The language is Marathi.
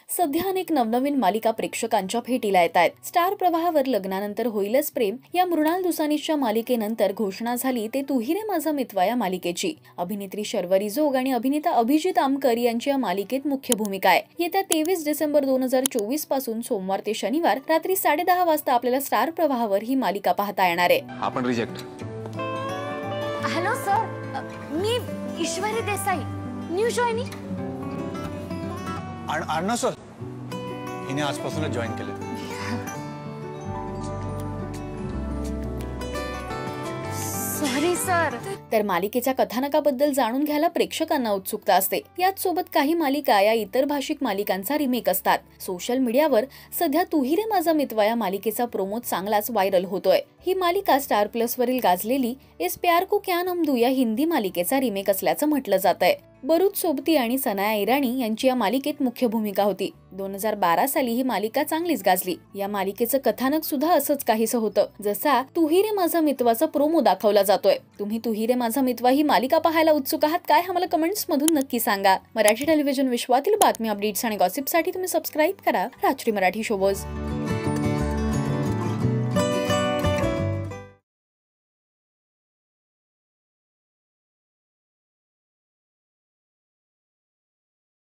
सध्या अनेक नवनवीन मालिका प्रेक्षकांच्या भेटीला येत आहेत. स्टार प्रवाहावर लग्नानंतर होईलच प्रेम या मृणाल दुसानीच्या मालिकेनंतर घोषणा झाली ते तू ही रे माझा मितवा या मालिकेची. अभिनेत्री शर्वरी जोग आणि अभिनेता अभिजित आमकर यांची या मालिकेत मुख्य भूमिका आहे. येत्या 23 डिसेंबर 2024 पासून सोमवार ते शनिवार रात्री 10:30 वाजता आपल्याला स्टार प्रवाहावर ही मालिका पाहता येणार आहे. आपण रिजेक्ट. हॅलो सर, मी Ishwari Desai, new joining. Arnav sir, हिने आजपासूनच जॉईन केलं. Sorry sir. तर मालिकेच्या कथानकाबद्दल जाणून घ्यायला प्रेक्षकांना उत्सुकता असते. याच सोबत काही मालिका या इतर भाषिक मालिकांचा रिमेक असतात. सोशल मीडियावर सध्या तू ही रे माझा मितवा या मालिकेचा प्रोमो चांगलाच व्हायरल होतोय. ही मालिका स्टार प्लस वरील गाजलेली इस प्यार को क्या नाम दूं या हिंदी मालिकेचा रिमेक असल्याचं म्हटलं जात आहे. बरूच सोबती आणि सनाया इराणी यांची या मालिकेत मुख्य भूमिका होती. 2012 साली ही मालिका चांगलीच गाजली. या मालिकेचं कथानक सुद्धा असंच काहीसं होतं जसा तू ही रे माझा मितवाचा प्रोमो दाखवला जातोय. तुम्ही तू ही रे माझा मितवा ही मालिका पाहायला उत्सुक आहात काय? आम्हाला कमेंट्स मधून नक्की सांगा. मराठी टेलिव्हिजन विश्वातील बातमी, अपडेट्स आणि गॉसिपसाठी तुम्ही सबस्क्राईब करा राजश्री मराठी शोबज.